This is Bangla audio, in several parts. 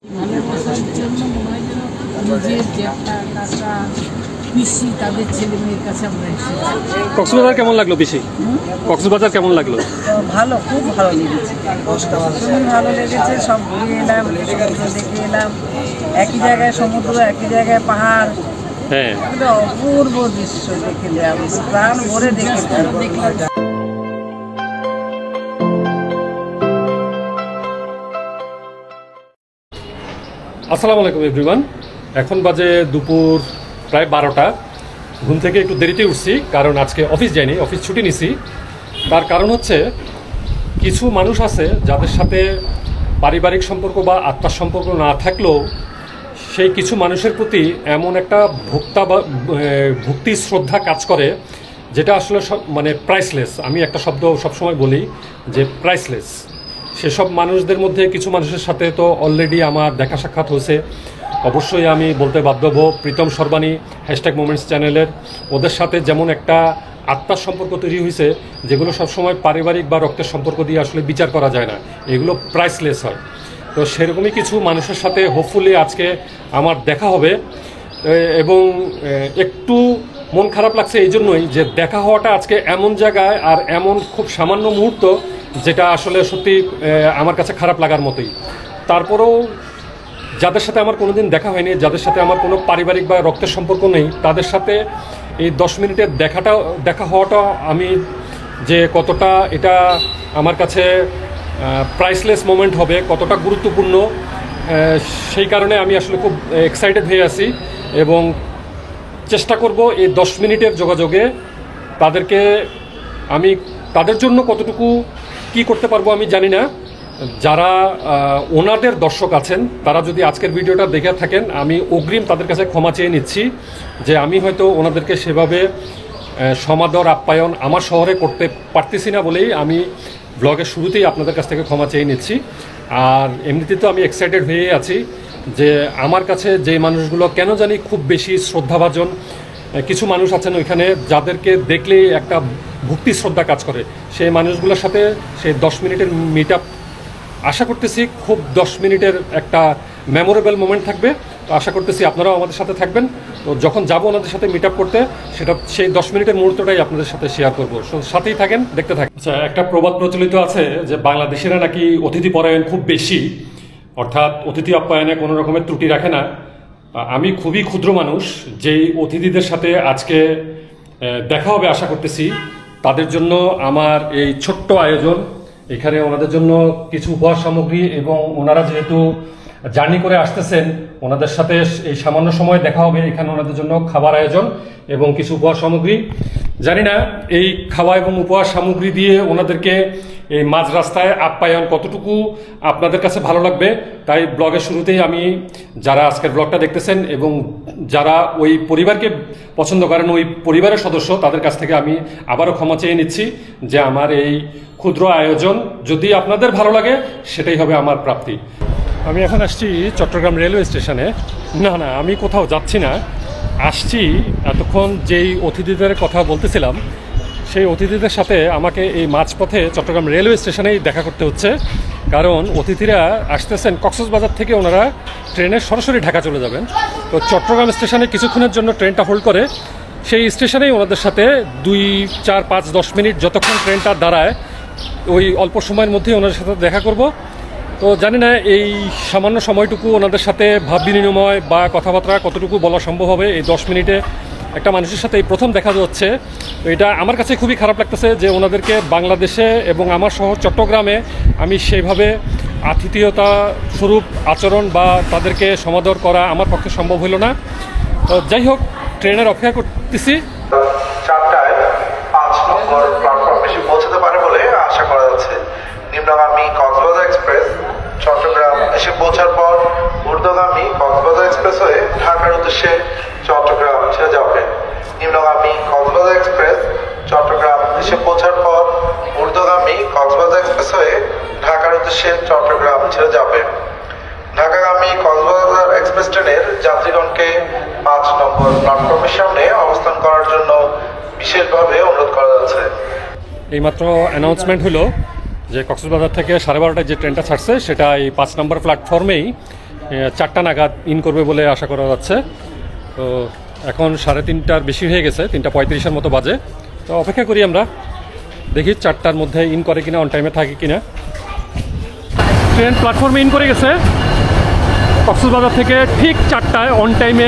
ভালোবাসার জন্য মনে হয় যেন নিজের জ্যাঠা কাকা পিসি তাদের ছেলে মেয়ের কাছে আমরা এসেছি। কক্সবাজার কেমন লাগলো পিসি? কক্সবাজার কেমন লাগলো? ভালো, খুব ভালো লেগেছে, খুবই ভালো লেগেছে। সব ঘুরে এলাম, সমুদ্র দেখে এলাম, একই জায়গায় সমুদ্র, একই জায়গায় পাহাড়, হ্যাঁ, একটা অপূর্ব দৃশ্য দেখে এলাম, প্রাণ ভরে দেখে দেখলাম। আসসালামু আলাইকুম এভরিওয়ান। এখন বাজে দুপুর প্রায় 12টা। ঘুম থেকে একটু দেরিতে উঠছি, কারণ আজকে অফিস যাইনি, অফিস ছুটি নিছি। তার কারণ হচ্ছে কিছু মানুষ আছে যাদের সাথে পারিবারিক সম্পর্ক বা আত্মার সম্পর্ক না থাকলেও সেই কিছু মানুষের প্রতি এমন একটা ভক্তি শ্রদ্ধা কাজ করে, যেটা আসলে মানে প্রাইসলেস। আমি একটা শব্দ সবসময় বলি যে প্রাইসলেস। সেসব মানুষদের মধ্যে কিছু মানুষের সাথে তো অলরেডি আমার দেখা সাক্ষাৎ হয়েছে। অবশ্যই আমি বলতে বাধ্য হব, প্রীতম সর্বাণী #মোমেন্টস চ্যানেলের ওদের সাথে যেমন একটা আত্মার সম্পর্ক তৈরি হয়েছে, যেগুলো সবসময় পারিবারিক বা রক্তের সম্পর্ক দিয়ে আসলে বিচার করা যায় না, এগুলো প্রাইসলেস হয়। তো সেরকমই কিছু মানুষের সাথে হোপফুলি আজকে আমার দেখা হবে। এবং একটু মন খারাপ লাগছে এই জন্যই যে দেখা হওয়াটা আজকে এমন জায়গায় আর এমন খুব সামান্য মুহূর্ত, যেটা আসলে সত্যি আমার কাছে খারাপ লাগার মতোই। তারপরেও যাদের সাথে আমার কোনোদিন দেখা হয়নি, যাদের সাথে আমার কোনো পারিবারিক বা রক্তের সম্পর্ক নেই, তাদের সাথে এই 10 মিনিটের দেখা হওয়াটা আমি যে কতটা এটা আমার কাছে প্রাইসলেস মোমেন্ট হবে, কতটা গুরুত্বপূর্ণ, সেই কারণে আমি আসলে খুব এক্সাইটেড হয়ে আছি এবং চেষ্টা করব এই 10 মিনিটের যোগাযোগে তাদেরকে আমি তাদের জন্য কতটুকু কি করতে পারবো আমি জানি না। যারা ওনাদের দর্শক আছেন, তারা যদি আজকের ভিডিওটা দেখে থাকেন, আমি অগ্রিম তাদের কাছে ক্ষমা চেয়ে নিচ্ছি যে আমি হয়তো ওনাদেরকে সেভাবে সমাদর আপ্যায়ন আমার শহরে করতে পারতেছি না বলেই আমি ব্লগের শুরুতেই আপনাদের কাছ থেকে ক্ষমা চেয়ে নিচ্ছি। আর এমনিতে তো আমি এক্সাইটেড হয়ে আছি যে আমার কাছে যে মানুষগুলো কেন জানি খুব বেশি শ্রদ্ধাভাজন কিছু মানুষ আছেন ওইখানে, যাদেরকে দেখলেই একটা ভক্তি শ্রদ্ধা কাজ করে, সেই মানুষগুলোর সাথে সেই 10 মিনিটের মিট আপ আশা করতেছি খুব 10 মিনিটের একটা মেমোরেবল মোমেন্ট থাকবে। তো আশা করতেছি আপনারাও আমাদের সাথে থাকবেন। তো যখন যাবো ওনাদের সাথে মিট আপ করতে, সেই 10 মিনিটের মুহূর্তটাই আপনাদের সাথে শেয়ার করবো। সাথেই থাকেন, দেখতে থাকেন। আচ্ছা, একটা প্রবাদ প্রচলিত আছে যে বাংলাদেশিরা নাকি অতিথি পরায়ণ খুব বেশি, অর্থাৎ অতিথি আপ্যায়নে কোনো রকমের ত্রুটি রাখে না। আমি খুবই ক্ষুদ্র মানুষ, যেই অতিথিদের সাথে আজকে দেখা হবে আশা করতেছি, তাদের জন্য আমার এই ছোট্ট আয়োজন। এখানে ওনাদের জন্য কিছু উপহার সামগ্রী, এবং ওনারা যেহেতু জার্নি করে আসতেছেন, ওনাদের সাথে এই সামান্য সময় দেখা হবে। এখানে ওনাদের জন্য খাবার আয়োজন এবং কিছু উপহার সামগ্রী। জানি না এই খাওয়া এবং উপহার সামগ্রী দিয়ে ওনাদেরকে এই মাঝ রাস্তায় আপ্যায়ন কতটুকু আপনাদের কাছে ভালো লাগবে। তাই ব্লগের শুরুতেই আমি, যারা আজকের ব্লগটা দেখতেছেন এবং যারা ওই পরিবারকে পছন্দ করেন, ওই পরিবারের সদস্য, তাদের কাছ থেকে আমি আবারও ক্ষমা চেয়ে নিচ্ছি যে আমার এই ক্ষুদ্র আয়োজন যদি আপনাদের ভালো লাগে, সেটাই হবে আমার প্রাপ্তি। আমি এখন আসছি চট্টগ্রাম রেলওয়ে স্টেশনে। না, আমি কোথাও যাচ্ছি না, আসছি এতক্ষণ যেই অতিথিদের কথা বলতেছিলাম, সেই অতিথিদের সাথে আমাকে এই মাঝপথে চট্টগ্রাম রেলওয়ে স্টেশনেই দেখা করতে হচ্ছে। কারণ অতিথিরা আসতেছেন কক্সবাজার থেকে, ওনারা ট্রেনে সরাসরি ঢাকা চলে যাবেন। তো চট্টগ্রাম স্টেশনে কিছুক্ষণের জন্য ট্রেনটা হোল্ড করে, সেই স্টেশনেই ওনাদের সাথে 2, 4, 5, 10 মিনিট যতক্ষণ ট্রেনটা দাঁড়ায়, ওই অল্প সময়ের মধ্যেই ওনাদের সাথে দেখা করব। তো জানি না এই সামান্য সময়টুকু ওনাদের সাথে ভাব বিনিময় বা কথাবার্তা কতটুকু বলা সম্ভব হবে এই 10 মিনিটে। একটা মানুষের সাথে এই প্রথম দেখা যাচ্ছে, তো এটা আমার কাছে খুবই খারাপ লাগতেছে যে ওনাদেরকে বাংলাদেশে এবং আমার শহর চট্টগ্রামে আমি সেইভাবে আতিথেয়তা স্বরূপ আচরণ বা তাদেরকে সমাদর করা আমার পক্ষে সম্ভব হলো না। তো যাই হোক, ট্রেনের অপেক্ষা করতেছি। 4টায় 5 নম্বর প্ল্যাটফর্মে এসে পৌঁছাতে পারে বলে আশা করা যাচ্ছে। নিম্নগামী কক্সবাজার এক্সপ্রেস চট্টগ্রাম এসে পৌঁছার পর ঊর্ধ্বগামী কক্সবাজার এক্সপ্রেস হয়ে ঢাকার উদ্দেশ্যে চট্টগ্রাম ছেড়ে যাবে। নিম্নগামী কক্সবাজার এক্সপ্রেস চট্টগ্রাম এসে পৌঁছার পর ঊর্ধ্বগামী কক্সবাজার এক্সপ্রেস হয়ে ঢাকার উদ্দেশ্যে চট্টগ্রাম ছেড়ে যাবে। ঢাকাগামী কক্সবাজার এক্সপ্রেস ট্রেনের যাত্রীগণকে 5 নম্বর প্ল্যাটফর্মের সামনে অবস্থান করার জন্য বিশেষভাবে অনুরোধ করা যাচ্ছে। এইমাত্র অ্যানাউন্সমেন্ট হলো যে কক্সবাজার থেকে 12:30টায় যে ট্রেনটা ছাড়ছে, সেটা এই 5 নম্বর প্ল্যাটফর্মেই 4টা নাগাদ ইন করবে বলে আশা করা যাচ্ছে। তো এখন 3:30টার বেশি হয়ে গেছে, 3:35-এর মতো বাজে। তো অপেক্ষা করি আমরা, দেখি 4টার মধ্যে ইন করে কিনা, অন টাইমে থাকে কিনা। ট্রেন প্ল্যাটফর্মে ইন করে গেছে কক্সবাজার থেকে, ঠিক 4টায় অন টাইমে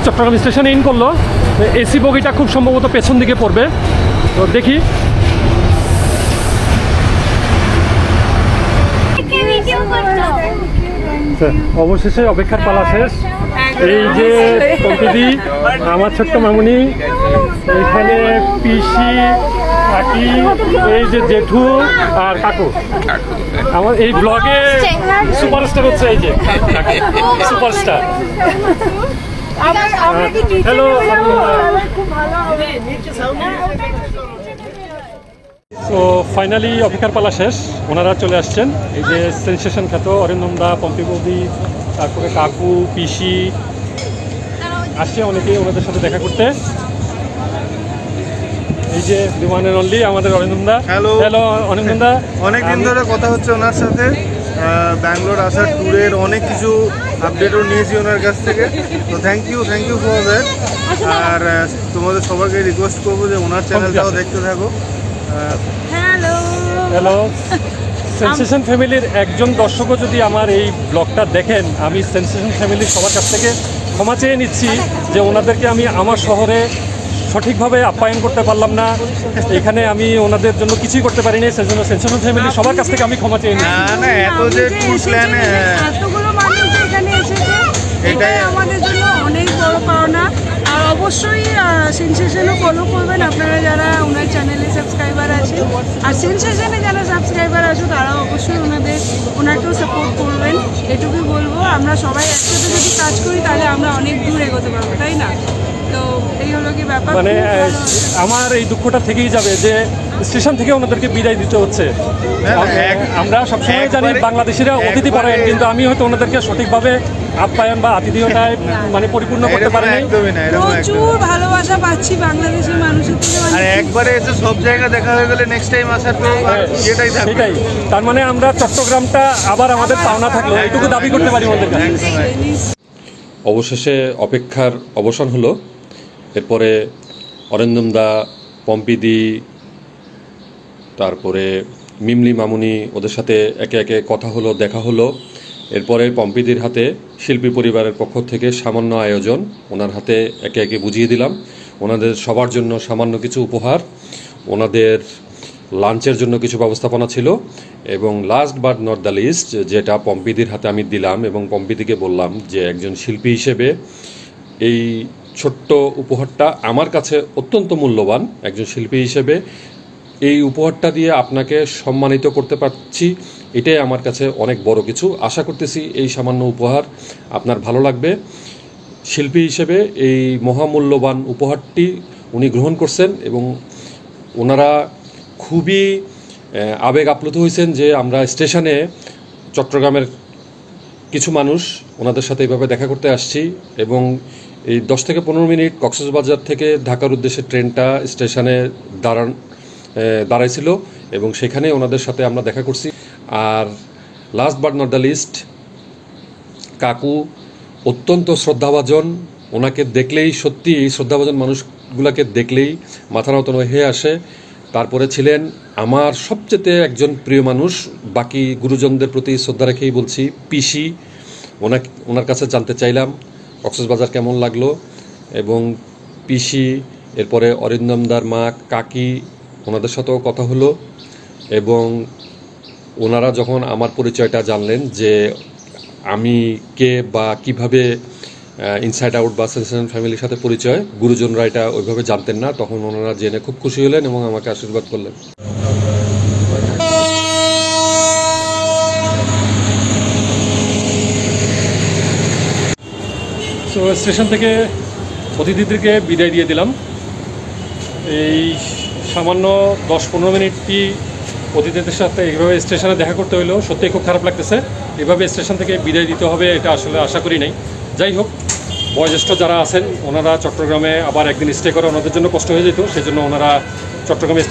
চট্টগ্রাম স্টেশনে ইন করলো। এসি বগিটা খুব সম্ভবত পেছন দিকে পড়বে, তো দেখি। অবশেষে অপেক্ষার পালা শেষ। এই যে কম্পিদি, আমার ছোট্ট মামুনি, এখানে পিসি, কাকি, এই যে জেঠু আর কাকু। আমার এই ব্লগে সুপারস্টার হচ্ছে এই যে সুপারস্টার। হ্যালো, তো ফাইনালি অপেক্ষার পালা শেষ, ওনারা চলে আসছেন। এই যে সেন্সেশন খ্যাত অরিন্দম দা, পম্পি বৌদি, তারপরে কাকু, পিসি আসছে, অনেকেই ওনাদের সাথে দেখা করতে। এই যে বিমানের অনলি আমাদের অরিন্দম দা। হ্যালো হ্যালো অরিন্দম দা, অনেকদিন ধরে কথা হচ্ছে ওনার সাথে, ব্যাঙ্গালোর আসার ট্যুরের অনেক কিছু আপডেটও নিয়েছি ওনার কাছ থেকে। তো থ্যাংক ইউ ফর দ্যাট। আর তোমাদের সবাইকে রিকোয়েস্ট করবো যে ওনার চ্যানেলটাও দেখতে থাকো। হ্যালো। সেন্সেশন ফ্যামিলির একজন দর্শকও যদি আমার এই ব্লগটা দেখেন, আমি সেন্সেশন ফ্যামিলির সবার কাছ থেকে ক্ষমা চেয়ে নিচ্ছি যে ওনাদেরকে আমি আমার শহরে সঠিকভাবে আপ্যায়ন করতে পারলাম না। এখানে আমি ওনাদের জন্য কিছুই করতে পারিনি, সেজন্য সেন্সেশন ফ্যামিলির সবার কাছ থেকে আমি ক্ষমা চেয়ে নিচ্ছি। না এত যে ট্যুর প্ল্যানে এতগুলো মানুষ এখানে এসেছে, এটাই আমাদের জন্য অনেক বড় পাওনা। আর অবশ্যই সেন্সেশনও ফলো করবেন আপনারা যারা ওনার চ্যানেলে সাবস্ক্রাইবার আছে। আর সেন্সেশনে যারা সাবস্ক্রাইবার আছে তারাও অবশ্যই ওনাকেও সাপোর্ট করবেন, এটুকুই বলবো। আমরা সবাই একসাথে যদি কাজ করি তাহলে আমরা অনেক দূর এগোতে পারবো, তাই না? তো এই হলো কি ব্যাপার। মানে আমার এই দুঃখটা থেকেই যাবে যে স্টেশন থেকে ওনাদেরকে বিদায় দিতে হচ্ছে। আমরা সবসময় জানি বাংলাদেশিরা অতিথি পরায়ণ, কিন্তু আমি হয়তো ওনাদেরকে সঠিকভাবে আপ্যায়ন বা আতিথেয়তায় মানে পরিপূর্ণ করতে পারিনি। প্রচুর ভালোবাসা পাচ্ছি বাংলাদেশের মানুষের থেকে। আর একবারে এসে সব জায়গা দেখা হয়ে গেলে নেক্সট টাইম আসার তো এটাই থাকবে। সেটাই, তার মানে আমরা চট্টগ্রামটা আবার আমাদের পাওনা থাকলো, এইটুকু দাবি করতে পারি ওদের কাছে। অবশেষে অপেক্ষার অবসান হলো। এরপরে অরিন্দম দা, পম্পিদি, তারপরে মিমলি, মামুনি, ওদের সাথে একে একে কথা হলো, দেখা হলো। এরপরে পম্পিদির হাতে শিল্পী পরিবারের পক্ষ থেকে সামান্য আয়োজন, ওনার হাতে একে একে বুঝিয়ে দিলাম। ওনাদের সবার জন্য সামান্য কিছু উপহার, ওনাদের লাঞ্চের জন্য কিছু ব্যবস্থাপনা ছিল, এবং last but not the least যেটা পম্পিদির হাতে আমি দিলাম এবং পম্পিদিকে বললাম যে একজন শিল্পী হিসেবে এই ছোট্ট উপহারটা আমার কাছে অত্যন্ত মূল্যবান। একজন শিল্পী হিসেবে এই উপহারটা দিয়ে আপনাকে সম্মানিত করতে পারছি, এটাই আমার কাছে অনেক বড় কিছু। আশা করতেছি এই সামান্য উপহার আপনার ভালো লাগবে। শিল্পী হিসেবে এই মহামূল্যবান উপহারটি উনি গ্রহণ করছেন এবং ওনারা খুবই আবেগ আপ্লুত হয়েছেন যে আমরা স্টেশনে চট্টগ্রামের কিছু মানুষ ওনাদের সাথে এইভাবে দেখা করতে আসছি। এবং এই 10 থেকে 15 মিনিট কক্সবাজার থেকে ঢাকার উদ্দেশ্যে ট্রেনটা স্টেশনে দাঁড়াইছিল এবং সেখানে ওনাদের সাথে আমরা দেখা করছি। আর last but not the least, কাকু অত্যন্ত শ্রদ্ধাভাজন, ওনাকে দেখলেই সত্যি এই শ্রদ্ধাভাজন মানুষগুলোকে দেখলেই মাথা নত হয়ে আসে। তারপরে ছিলেন আমার সবচেয়ে একজন প্রিয় মানুষ, বাকি গুরুজনদের প্রতি শ্রদ্ধা রেখেই বলছি, পিসি। ওনার কাছে জানতে চাইলাম কক্সবাজার কেমন লাগলো, এবং পিসি, এরপরে অরিন্দমদার মা, কাকি, ওনাদের সাথেও কথা হলো। এবং ওনারা যখন আমার পরিচয়টা জানলেন যে আমি কে বা কিভাবে ইনসাইড আউট বা সেন্সেশন ফ্যামিলির সাথে পরিচয়, গুরুজনরা এটা ওইভাবে জানতেন না, তখন ওনারা জেনে খুব খুশি হলেন এবং আমাকে আশীর্বাদ করলেন। তো স্টেশন থেকে অতিথিদেরকে বিদায় দিয়ে দিলাম। এই সামান্য 10-15 মিনিটটি অতিথিদের সাথে এইভাবে স্টেশনে দেখা করতে হলেও সত্যিই খুব খারাপ লাগতেছে। এভাবে স্টেশন থেকে বিদায় দিতে হবে এটা আসলে আশা করি নাই। যাই হোক, বয়োজ্যেষ্ঠ যারা আছেন ওনারা চট্টগ্রামে আবার একদিন স্টে করে ওনাদের জন্য কষ্ট হয়ে যেত, সেই জন্য ওনারা চট্টগ্রামে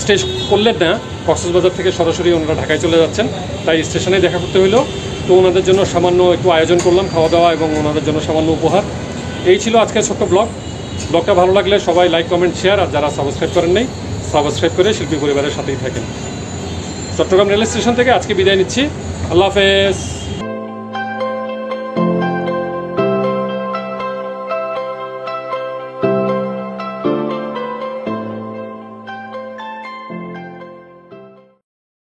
স্টে করলেন না, কক্সবাজার থেকে সরাসরি ওনারা ঢাকায় চলে যাচ্ছেন, তাই স্টেশনে দেখা করতে হইলো। তো ওনাদের জন্য সামান্য একটু আয়োজন করলাম খাওয়া দাওয়া এবং ওনাদের জন্য সামান্য উপহার। এই ছিল আজকের ছোট্ট ব্লগটা ভালো লাগলে সবাই লাইক কমেন্ট শেয়ার, আর যারা সাবস্ক্রাইব করেন নাই সাবস্ক্রাইব করে শিল্পী পরিবারের সাথেই থাকেন। চট্টগ্রাম রেল স্টেশন থেকে আজকে বিদায় নিচ্ছি। আল্লাহ হাফেজ।